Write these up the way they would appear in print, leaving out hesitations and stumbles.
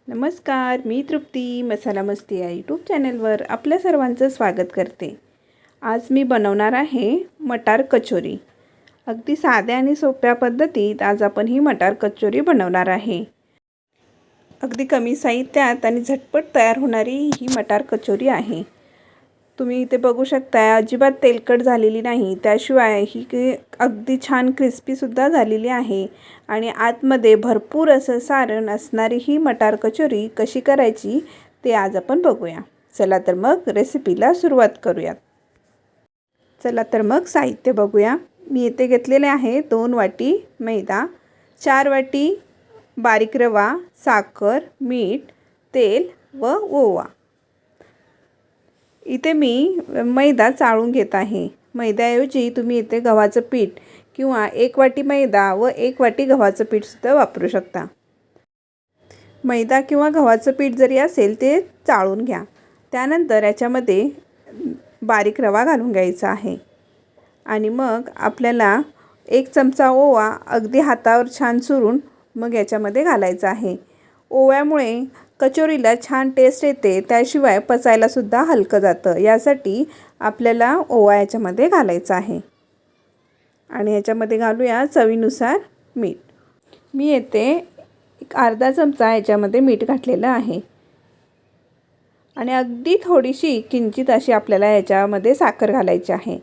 नमस्कार, मी तृप्ती मसाला मस्ती या यूट्यूब चॅनलवर आपल्या सर्वांचं स्वागत करते। आज मी बनवणार आहे मटार कचोरी। अगदी साध्या आणि सोप्या पद्धतीत आज आपण ही मटार कचोरी बनवणार आहे। अगदी कमी साहित्यात आणि झटपट तयार होणारी ही मटार कचोरी आहे। तुम्ही इथे बघू शकता, अजिबात तेलकट झालेली नाही, त्याशिवाय ही अगदी छान क्रिस्पी सुद्धा झालेली आहे आणि आतमध्ये भरपूर असं सारण असणारी ही मटार कचोरी कशी करायची ते आज आपण बघूया। चला तर मग रेसिपीला सुरुवात करूयात। चला तर मग साहित्य बघूया। मी इथे घेतलेले आहे 2 वाटी मैदा, 4 वाटी बारीक रवा, साखर, मीठ, तेल व ओवा। इथे मी मैदा चाळून घेत आहे। मैद्याऐवजी तुम्ही इथे गव्हाचं पीठ किंवा 1 वाटी मैदा व 1 वाटी गव्हाचं पीठ सुद्धा वापरू शकता। मैदा किंवा गव्हाचं पीठ जरी असेल ते चाळून घ्या। त्यानंतर याच्यामध्ये बारीक रवा घालून घ्यायचा आहे आणि मग आपल्याला 1 चमचा ओवा अगदी हातावर छान चुरून मग याच्यामध्ये घालायचा आहे। ओव्यामुळे कचोरीला छान टेस्ट येते, त्याशिवाय पचायला सुद्धा हलकं जातं। यासाठी आपल्याला ओवा याच्यामध्ये घालायचा आहे आणि याच्यामध्ये घालूया चवीनुसार मीठ। मी येथे एक अर्धा चमचा याच्यामध्ये मीठ घातलेलं आहे आणि अगदी थोडीशी किंचित अशी आपल्याला याच्यामध्ये साखर घालायची आहे।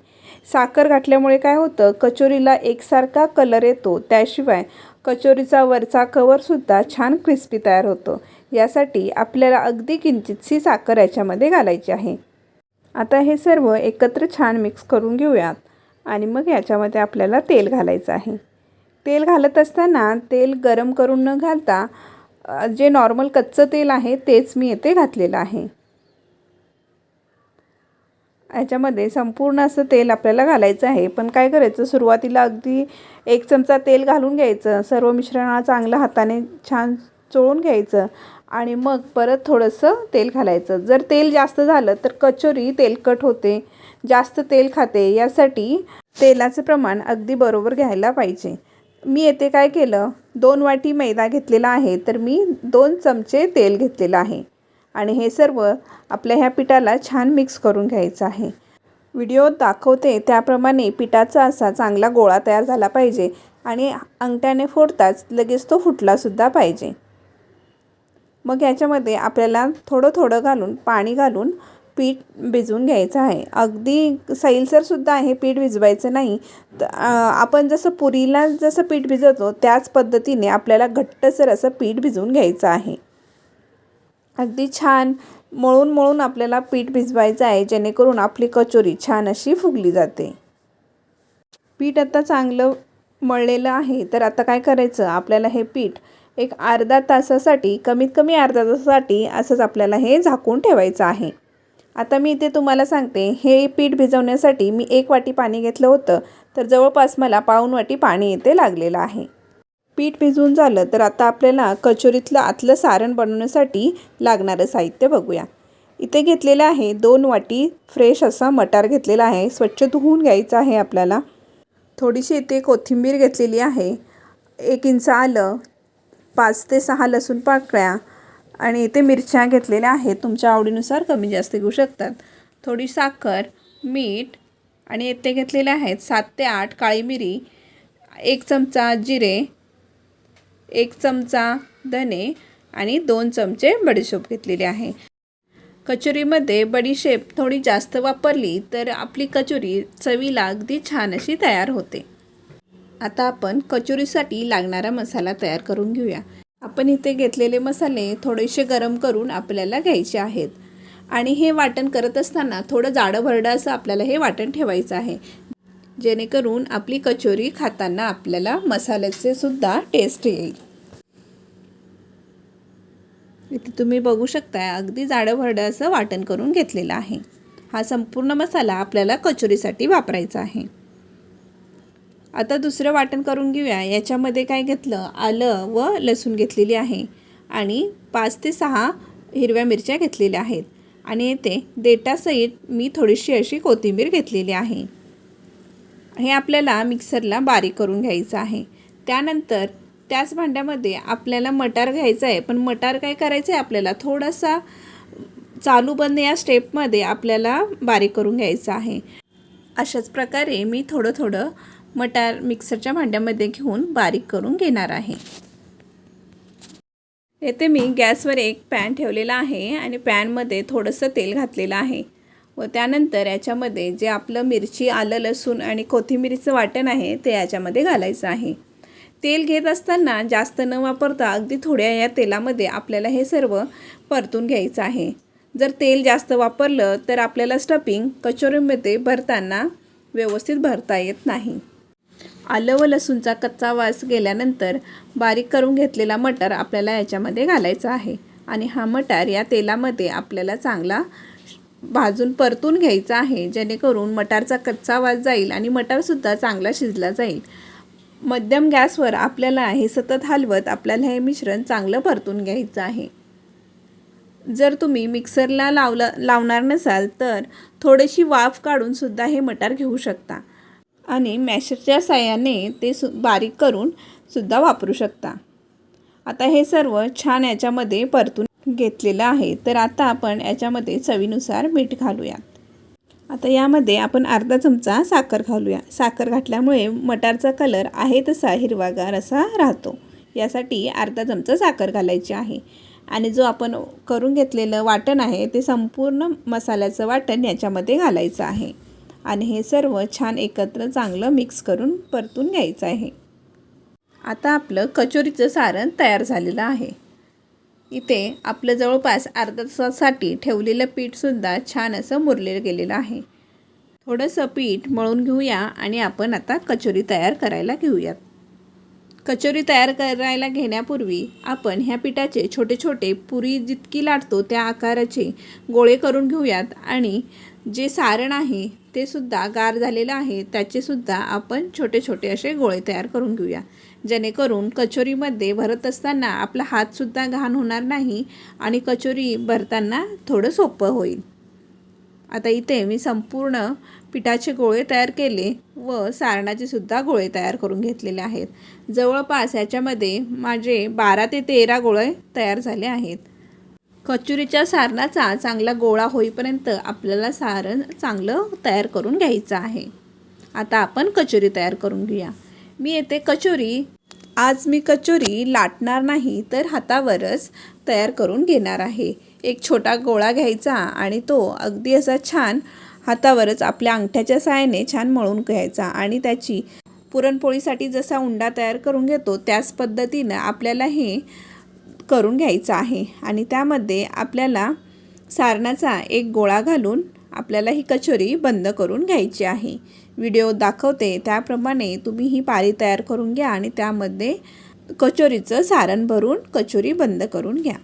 साखर घातल्यामुळे काय होतं, कचोरीला एकसारखा कलर येतो, त्याशिवाय कचोरीचा वरचा कवर सुद्धा छान क्रिस्पी तयार होतो। यासाठी आपल्याला अगदी किंचितशी साखर याच्यामध्ये घालायची आहे। आता हे सर्व एकत्र छान मिक्स करून घेऊयात आणि मग याच्यामध्ये आपल्याला तेल घालायचं आहे। तेल घालत असताना तेल गरम करून न घालता जे नॉर्मल कच्चं तेल आहे तेच मी येथे घातलेलं आहे। याच्यामध्ये संपूर्ण असं तेल आपल्याला घालायचं आहे, पण काय करायचं, सुरुवातीला अगदी 1 चमचा तेल घालून घ्यायचं, सर्व मिश्रणाला चांगलं हाताने छान चोळून घ्यायचं आणि मग परत थोडंसं तेल घालायचं। जर तेल जास्त झालं तर कचोरी तेलकट होते, जास्त तेल खाते। यासाठी तेलाचं प्रमाण अगदी बरोबर घ्यायला पाहिजे। मी येथे काय केलं, 2 वाटी मैदा घेतलेला आहे तर मी 2 चमचे तेल घेतलेलं आहे आणि हे सर्व आपल्या ह्या पिठाला छान मिक्स करून घ्यायचं आहे। व्हिडिओत दाखवते त्याप्रमाणे पिठाचा असा चांगला गोळा तयार झाला पाहिजे आणि अंगठ्याने फोडताच लगेच तो फुटला सुद्धा पाहिजे। मग याच्यामध्ये आपल्याला थोडं थोडं घालून पाणी घालून पीठ भिजवून घ्यायचं आहे। अगदी सैलसर सुद्धा आहे पीठ भिजवायचं नाही। आपण जसं पुरीला जसं पीठ भिजवतो त्याच पद्धतीने आपल्याला घट्टसर असं पीठ भिजवून घ्यायचं आहे। अगदी छान मळून मळून आपल्याला पीठ भिजवायचं आहे, जेणेकरून आपली कचोरी छान अशी फुगली जाते। पीठ आता चांगलं मळलेलं आहे, तर आता काय करायचं, आपल्याला हे पीठ एक अर्धा तासासाठी, कमीत कमी अर्धा तासासाठी असंच आपल्याला हे झाकून ठेवायचं आहे। आता मी इथे तुम्हाला सांगते, हे पीठ भिजवण्यासाठी मी 1 वाटी पाणी घेतलं होतं, तर जवळपास मला पाऊण वाटी पाणी इथे लागलेलं आहे। पीठ भिजवून झालं तर आता आपल्याला कचोरीतलं आतलं सारण बनवण्यासाठी लागणारं साहित्य बघूया। इथे घेतलेलं आहे 2 वाटी फ्रेश असा मटार घेतलेला आहे, स्वच्छ धुवून घ्यायचं आहे आपल्याला। थोडीशी इथे कोथिंबीर घेतलेली आहे, 1 इंच आलं, 5 ते 6 लसूण पाकळ्या आणि इथे मिरच्या घेतलेल्या आहेत, तुमच्या आवडीनुसार कमी जास्त घेऊ शकतात। थोडी साखर, मीठ आणि इथे घेतलेले आहेत 7 ते 8 काळी मिरी, 1 चमचा जिरे, 1 चमचा धने आणि 2 चमचे बडीशेप घेतलेली आहे। कचोरीमध्ये बडीशेप थोडी जास्त वापरली तर आपली कचोरी चवीला अगदी छान अशी तयार होते। आता आपण कचोरीसाठी लागणारा मसाला तयार करून घेऊया। आपण इथे घेतलेले मसाले थोडेसे गरम करून आपल्याला घ्यायचे आहेत आणि हे वाटण करत असताना थोडं जाडं-भरडं असं आपल्याला हे वाटण ठेवायचं आहे, जेणेकरून आपली कचोरी खाताना आपल्याला मसाल्याचे सुद्धा टेस्ट येईल। इथे तुम्ही बघू शकता, अगदी जाडं-भरडं असं वाटण करून घेतलेलं आहे। हा संपूर्ण मसाला आपल्याला कचोरीसाठी वापरायचा आहे। आता दुसरं वाटण करून घेऊया। याच्यामध्ये काय घेतलं, आलं व लसूण घेतलेली आहे आणि 5 ते 6 हिरव्या मिरच्या घेतलेल्या आहेत आणि येथे देठासहित मी थोडीशी अशी कोथिंबीर घेतलेली आहे। हे आपल्याला मिक्सरला बारीक करून घ्यायचं आहे। त्यानंतर त्याच भांड्यामध्ये आपल्याला मटार घ्यायचा आहे, पण मटार काय करायचं आहे आपल्याला थोडासा चालू बंद या स्टेपमध्ये आपल्याला बारीक करून घ्यायचं आहे. अशाच प्रकारे मी थोडं थोडं मटार मिक्सरच्या भांड्यामध्ये घेऊन बारीक करून घेणार आहे. येथे मी गॅसवर एक पॅन ठेवलेला आहे आणि पॅनमध्ये थोडंसं तेल घातलेलं आहे व त्यानंतर याच्यामध्ये जे आपलं मिरची, आलं, लसूण आणि कोथिंबीरीचं वाटण आहे ते याच्यामध्ये घालायचं आहे. तेल घेत असताना जास्त न वापरता अगदी थोड्या या तेलामध्ये आपल्याला हे सर्व परतून घ्यायचं आहे. जर तेल जास्त वापरलं तर आपल्याला स्टफिंग कचोरीमध्ये भरताना व्यवस्थित भरता येत नाही. आलं व लसूणचा कच्चा वास गेल्यानंतर बारीक करून घेतलेला मटार आपल्याला याच्यामध्ये घालायचा आहे आणि हा मटार या तेलामध्ये आपल्याला चांगला भाजून परतून घ्यायचा आहे, जेणेकरून मटारचा कच्चा वास जाईल आणि मटारसुद्धा चांगला शिजला जाईल. मध्यम गॅसवर आपल्याला हे सतत हलवत आपल्याला हे मिश्रण चांगलं परतून घ्यायचं आहे. जर तुम्ही मिक्सरला लावणार नसाल तर थोडीशी वाफ काढूनसुद्धा हे मटार घेऊ शकता आणि मॅशरच्या साहाय्याने ते बारीक करून सुद्धा वापरू शकता. आता हे सर्व छान याच्यामध्ये परतून घेतलेलं आहे. तर आता आपण याच्यामध्ये चवीनुसार मीठ घालूयात. आता यामध्ये आपण अर्धा चमचा साखर घालूया. साखर घातल्यामुळे मटारचा कलर आहे तसा हिरवागार असा राहतो, यासाठी अर्धा चमचा साखर घालायची आहे. आणि जो आपण करून घेतलेलं वाटण आहे ते संपूर्ण मसाल्याचं वाटण याच्यामध्ये घालायचं आहे आणि हे सर्व छान एकत्र चांगलं मिक्स करून परतून घ्यायचं आहे. आता आपलं कचोरीचं सारण तयार झालेलं आहे. इथे आपलं जवळपास अर्धा तासासाठी ठेवलेलं पीठसुद्धा छान असं मुरलेलं गेलेलं आहे. थोडंसं पीठ मळून घेऊया आणि आपण आता कचोरी तयार करायला घेऊयात. कचोरी तयार करायला घेण्यापूर्वी आपण ह्या पिठाचे छोटे छोटे पुरी जितकी लाटतो त्या आकाराचे गोळे करून घेऊयात आणि जे सारण आहे ते सुद्धा गार झालेलं आहे त्याचेसुद्धा आपण छोटे छोटे असे गोळे तयार करून घेऊया, जेणेकरून कचोरीमध्ये भरत असताना आपला हातसुद्धा घाण होणार नाही आणि कचोरी भरताना थोडं सोपं होईल. आता इथे मी संपूर्ण पिठाचे गोळे तयार केले व सारणाचे सुद्धा गोळे तयार करून घेतलेले आहेत. जवळपास याच्यामध्ये माझे 12 ते 13 गोळे तयार झाले आहेत. कचोरीच्या सारणाचा चांगला गोळा होईपर्यंत आपल्याला सारण चांगलं तयार करून घ्यायचं आहे. आता आपण कचोरी तयार करून घेऊया. आज मी कचोरी लाटणार नाही तर हातावरच तयार करून घेणार आहे. एक छोटा गोळा घ्यायचा आणि तो अगदी असा छान हातावरच आपल्या अंगठ्याच्या साहाय्याने छान मळून घ्यायचा आणि त्याची पुरणपोळीसाठी जसा उंडा तयार करून घेतो त्याच पद्धतीनं आपल्याला हे करून घ्यायचं आहे. आणि त्यामध्ये आपल्याला सारणाचा एक गोळा घालून आपल्याला ही कचोरी बंद करून घ्यायची आहे. व्हिडिओ दाखवते त्याप्रमाणे तुम्ही ही पारी तयार करून घ्या आणि त्यामध्ये कचोरीचं सारण भरून कचोरी बंद करून घ्या.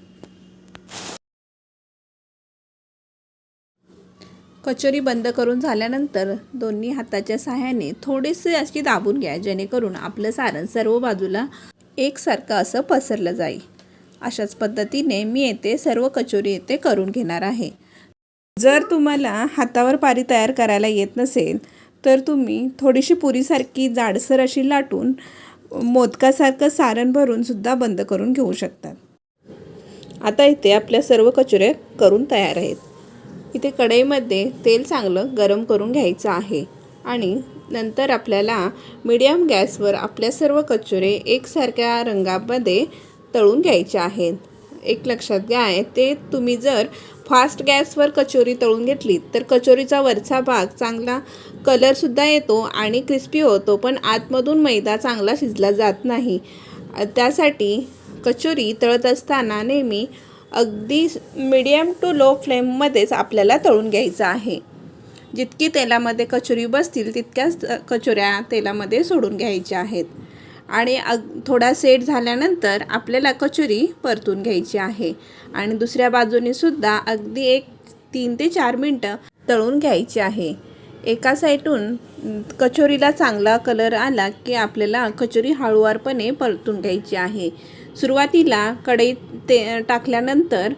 कचोरी बंद करून झाल्यानंतर दोन्ही हाताच्या सहाय्याने थोडेसे अशी दाबून घ्या, जेणेकरून आपलं सारण सर्व बाजूला एकसारखं असं पसरलं जाईल. अशाच पद्धतीने मी येथे सर्व कचोरी येथे करून घेणार आहे. जर तुम्हाला हातावर पारी तयार करायला येत नसेल तर तुम्ही थोडीशी पुरीसारखी जाडसर अशी लाटून मोदकासारखं सारण भरून सुद्धा बंद करून घेऊ शकतात. आता इथे आपल्या सर्व कचोऱ्या करून तयार आहेत. इथे कढईमध्ये तेल चांगलं गरम करून घ्यायचं आहे आणि नंतर आपल्याला मीडियम गॅसवर आपल्या सर्व कचोरे एकसारख्या रंगामध्ये तळून घ्यायचे आहेत. एक लक्षात घ्या, ते तुम्ही जर फास्ट गॅसवर कचोरी तळून घेतली तर कचोरीचा वरचा भाग चांगला कलरसुद्धा येतो आणि क्रिस्पी होतो, पण आतमधून मैदा चांगला शिजला जात नाही. त्यासाठी कचोरी तळत असताना नेहमी अगदी मीडियम टू लो फ्लेममध्येच आपल्याला तळून घ्यायचं आहे. जितकी तेलामध्ये कचोरी बसतील तितक्याच कचोऱ्या तेलामध्ये सोडून घ्यायच्या आहेत आणि थोडा सेट झाल्यानंतर आपल्याला कचोरी परतून घ्यायची आहे आणि दुसऱ्या बाजूने सुद्धा अगदी 3 ते 4 मिनटं तळून घ्यायची आहे. एका साईडून कचोरीला चांगला कलर आला की आपल्याला कचोरी हळूवारपणे परतून घ्यायची आहे. सुरुवातीला कढईत टाकल्यानंतर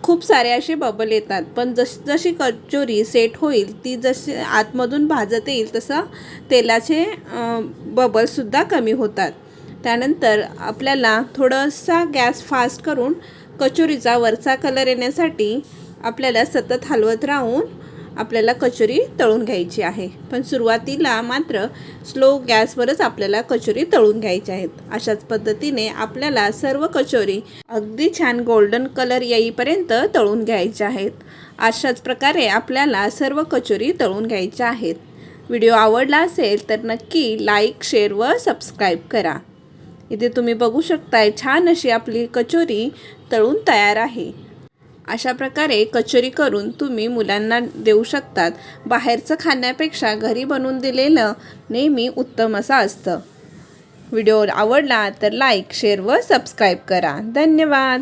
खूप सारे असे बबल येतात, पण जशी कचोरी सेट होईल ती जशी आतमधून भाजत येईल तसं तेलाचे बबलसुद्धा कमी होतात. त्यानंतर आपल्याला थोडासा गॅस फास्ट करून कचोरीचा वरचा कलर येण्यासाठी आपल्याला सतत हलवत राहून आपल्याला कचोरी तळून घ्यायची आहे. पण सुरुवातीला मात्र स्लो गॅसवरच आपल्याला कचोरी तळून घ्यायची आहेत. अशाच पद्धतीने आपल्याला सर्व कचोरी अगदी छान गोल्डन कलर येईपर्यंत तळून घ्यायच्या आहेत. अशाच प्रकारे आपल्याला सर्व कचोरी तळून घ्यायच्या आहेत. व्हिडिओ आवडला असेल तर नक्की लाईक, शेअर व सबस्क्राईब करा. इथे तुम्ही बघू शकताय छान अशी आपली कचोरी तळून तयार आहे. अशा प्रकारे कचोरी करून तुम्ही मुलांना देऊ शकतात. बाहेरचं खाण्यापेक्षा घरी बनवून दिलेलं नेहमी उत्तम असं असतं. व्हिडिओ आवडला तर लाईक, शेअर व सबस्क्राईब करा. धन्यवाद.